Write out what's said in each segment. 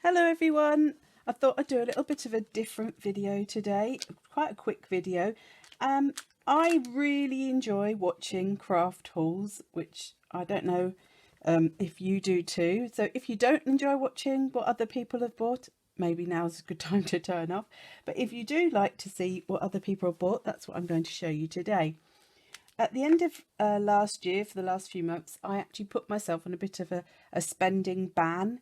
Hello everyone, I thought I'd do a little bit of a different video today, quite a quick video. I really enjoy watching craft hauls, which I don't know if you do too. So if you don't enjoy watching what other people have bought, maybe now's a good time to turn off. But if you do like to see what other people have bought, that's what I'm going to show you today. At the end of last year, for the last few months, I actually put myself on a bit of a spending ban.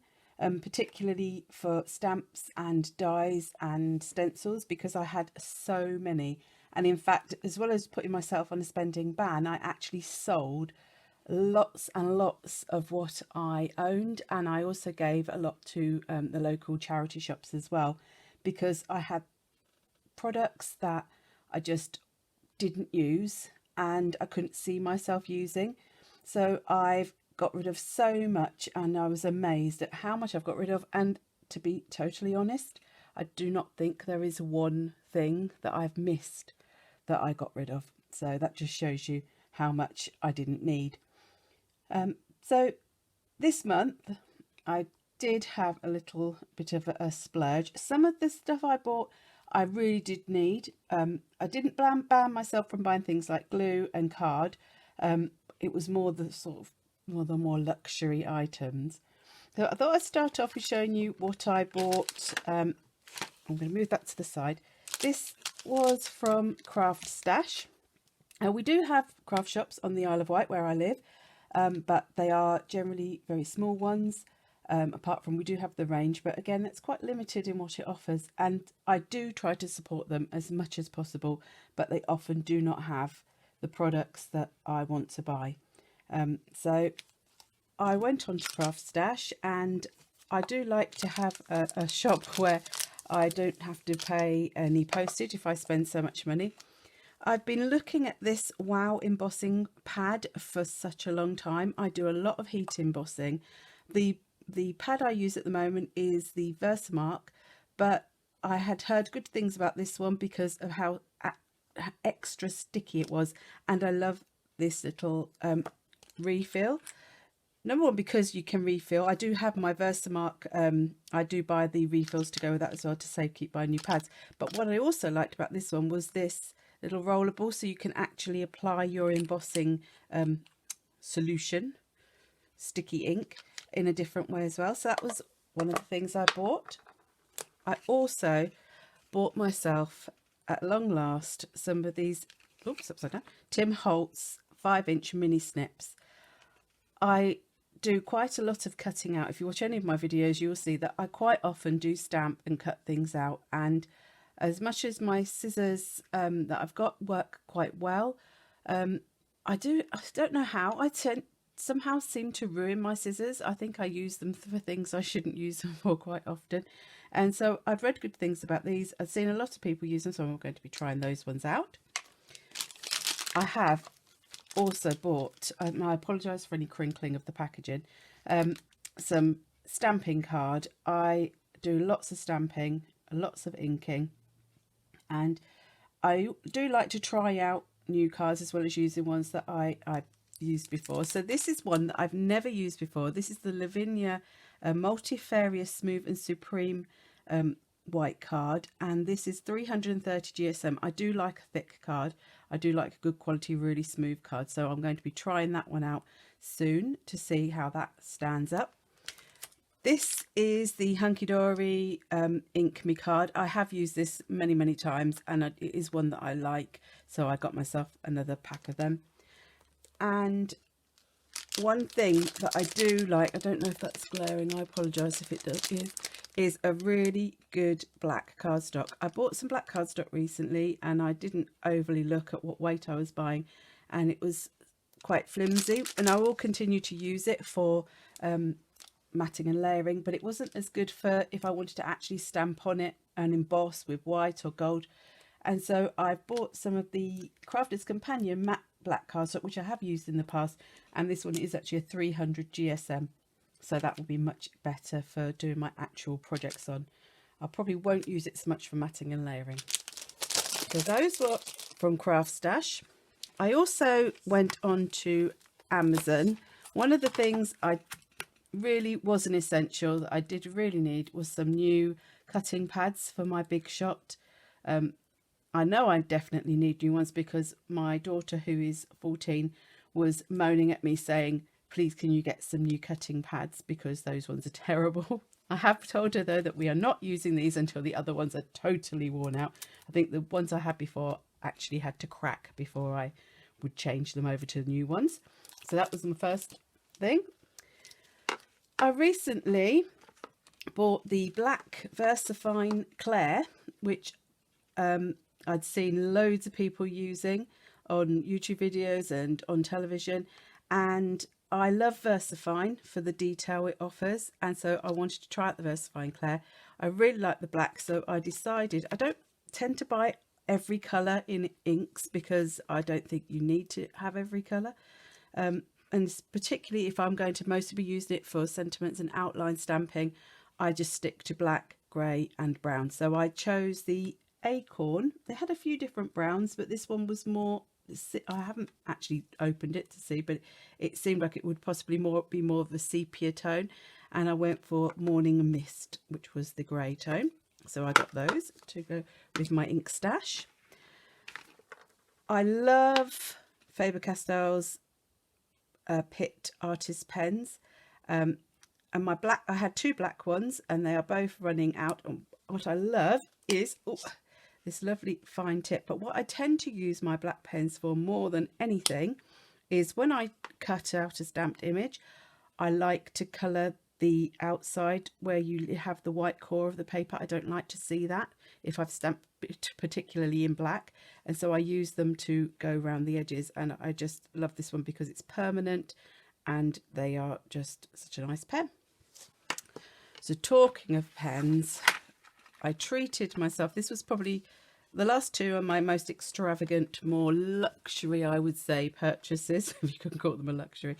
Particularly for stamps and dies and stencils, because I had so many. And in fact, as well as putting myself on a spending ban, I actually sold lots and lots of what I owned, and I also gave a lot to the local charity shops as well, because I had products that I just didn't use and I couldn't see myself using. So I've got rid of so much, and I was amazed at how much I've got rid of. And to be totally honest, I do not think there is one thing that I've missed that I got rid of. So that just shows you how much I didn't need. So this month I did have a little bit of a splurge. Some of the stuff I bought I really did need. I didn't ban myself from buying things like glue and card. It was more the sort of more luxury items. So I thought I'd start off with showing you what I bought. I'm going to move that to the side. This was from Craft Stash. We do have craft shops on the Isle of Wight where I live, but they are generally very small ones. Apart from we do have the range, but again it's quite limited in what it offers, and I do try to support them as much as possible, but they often do not have the products that I want to buy. So I went on to Craft Stash, and I do like to have a shop where I don't have to pay any postage if I spend so much money. I've been looking at this Wow embossing pad for such a long time. I do a lot of heat embossing. The pad I use at the moment is the Versamark, but I had heard good things about this one because of how extra sticky it was, and I love this little refill. Number one, because you can refill. I do have my Versamark. I do buy the refills to go with that as well, to save keep buying new pads. But what I also liked about this one was this little roller ball, so you can actually apply your embossing solution, sticky ink, in a different way as well. So that was one of the things I bought. I also bought myself, at long last, some of these, oops, upside down, Tim Holtz 5-inch mini snips. I do quite a lot of cutting out. If you watch any of my videos, you'll see that I quite often do stamp and cut things out, and as much as my scissors that I've got work quite well, I don't know how, I somehow seem to ruin my scissors. I think I use them for things I shouldn't use them for quite often. And so I've read good things about these. I've seen a lot of people use them, so I'm going to be trying those ones out. I have also bought, and I apologise for any crinkling of the packaging, some stamping card. I do lots of stamping, lots of inking, and I do like to try out new cards as well as using ones that I used before. So this is one that I've never used before. This is the Lavinia Multifarious Smooth and Supreme white card, and this is 330 GSM. I do like a thick card. I do like a good quality, really smooth card, so I'm going to be trying that one out soon to see how that stands up. This is the Hunky Dory Ink Me card. I have used this many times, and it is one that I like, so I got myself another pack of them. And one thing that I do like, I don't know if that's glaring, I apologise if it does, is a really good black cardstock. I bought some black cardstock recently, and I didn't overly look at what weight I was buying, and it was quite flimsy, and I will continue to use it for matting and layering, but it wasn't as good for if I wanted to actually stamp on it and emboss with white or gold. And so I've bought some of the Crafter's Companion matte black cardstock, which I have used in the past, and this one is actually a 300 GSM, so that will be much better for doing my actual projects on. I probably won't use it so much for matting and layering. So those were from Craft Stash. I also went on to Amazon. One of the things I really was an essential that I did really need was some new cutting pads for my big shot. I know I definitely need new ones because my daughter, who is 14, was moaning at me saying, please can you get some new cutting pads because those ones are terrible. I have told her though that we are not using these until the other ones are totally worn out. I think the ones I had before actually had to crack before I would change them over to the new ones. So that was my first thing. I recently bought the black VersaFine Claire, which I'd seen loads of people using on YouTube videos and on television, and I love VersaFine for the detail it offers, and so I wanted to try out the VersaFine Claire. I really like the black, so I decided I don't tend to buy every colour in inks because I don't think you need to have every colour, and particularly if I'm going to mostly be using it for sentiments and outline stamping, I just stick to black, grey and brown. So I chose the Acorn. They had a few different browns, but this one was more, I haven't actually opened it to see, but it seemed like it would possibly be more of a sepia tone, and I went for Morning Mist, which was the grey tone. So I got those to go with my ink stash. I love Faber-Castell's Pitt artist pens, and my black, I had two black ones and they are both running out. And what I love is this lovely fine tip, but what I tend to use my black pens for more than anything is when I cut out a stamped image, I like to colour the outside where you have the white core of the paper. I don't like to see that if I've stamped it particularly in black, and so I use them to go around the edges, and I just love this one because it's permanent and they are just such a nice pen. So talking of pens, I treated myself. This was probably the last two are my most extravagant, more luxury, I would say, purchases, if you can call them a luxury.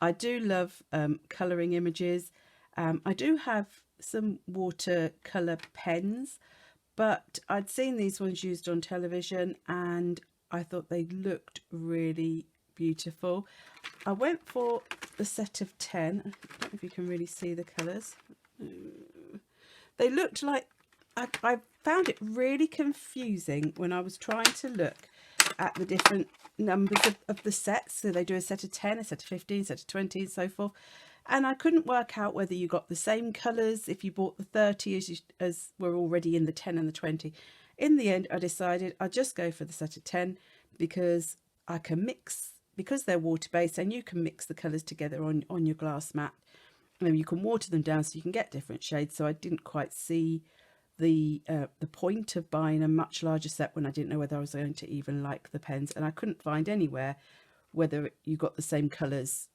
I do love colouring images. I do have some watercolour pens, but I'd seen these ones used on television and I thought they looked really beautiful. I went for the set of 10. I don't know if you can really see the colours. They looked like, I found it really confusing when I was trying to look at the different numbers of the sets. So they do a set of 10, a set of 15, a set of 20 and so forth. And I couldn't work out whether you got the same colours if you bought the 30 as were already in the 10 and the 20. In the end, I decided I'd just go for the set of 10 because I can mix, because they're water-based, and you can mix the colours together on your glass mat. And you can water them down so you can get different shades. So I didn't quite see the point of buying a much larger set when I didn't know whether I was going to even like the pens, and I couldn't find anywhere whether you got the same colours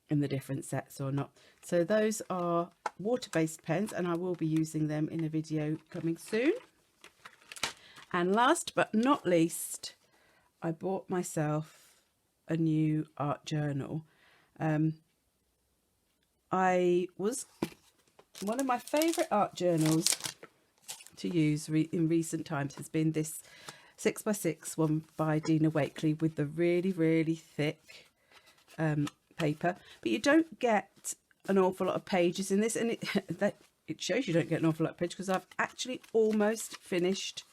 in the different sets or not. So those are water-based pens, and I will be using them in a video coming soon. And last but not least, I bought myself a new art journal. One of my favourite art journals to use in recent times has been this 6x6 one by Dina Wakley with the really thick paper, but you don't get an awful lot of pages in this, and it shows you don't get an awful lot of pages because I've actually almost finished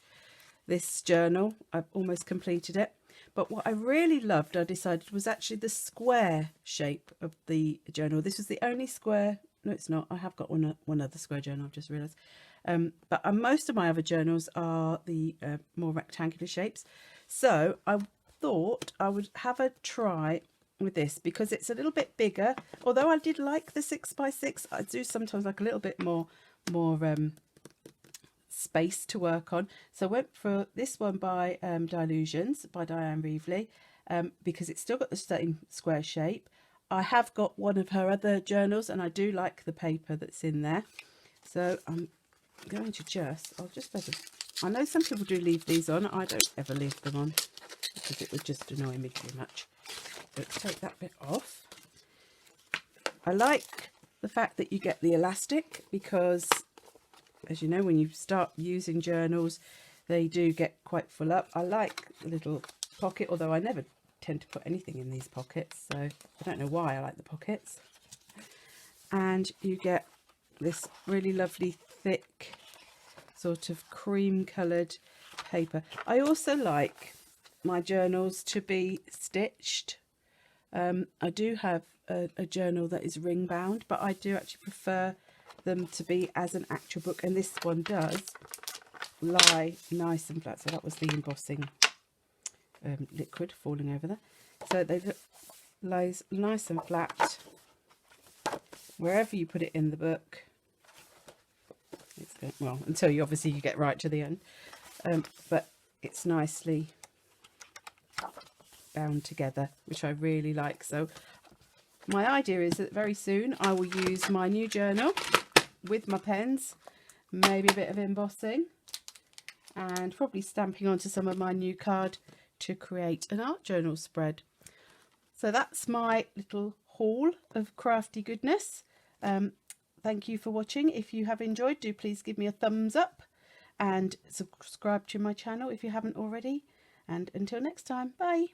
this journal. I've almost completed it. But what I really loved, I decided, was actually the square shape of the journal. This was the only square. No, it's not. I have got one other square journal, I've just realised. But most of my other journals are the more rectangular shapes. So I thought I would have a try with this because it's a little bit bigger. Although I did like the 6x6, I do sometimes like a little bit more space to work on. So I went for this one by Dilutions by Diane Reevely because it's still got the same square shape. I have got one of her other journals and I do like the paper that's in there. So I'm going to I'll just better, I know some people do leave these on. I don't ever leave them on because it would just annoy me too much. Let's take that bit off. I like the fact that you get the elastic because, as you know, when you start using journals, they do get quite full up. I like the little pocket, although I never tend to put anything in these pockets, so I don't know why I like the pockets. and you get this really lovely thick sort of cream coloured paper. I also like my journals to be stitched. I do have a journal that is ring bound, but I do actually prefer them to be as an actual book, and this one does lie nice and flat. So that was the embossing liquid falling over there. So they look lies nice and flat wherever you put it in the book. It's going, well, until you obviously you get right to the end, but it's nicely bound together, which I really like. So my idea is that very soon I will use my new journal with my pens, maybe a bit of embossing, and probably stamping onto some of my new card to create an art journal spread. So that's my little haul of crafty goodness. Thank you for watching. If you have enjoyed, do please give me a thumbs up and subscribe to my channel if you haven't already. And until next time, bye.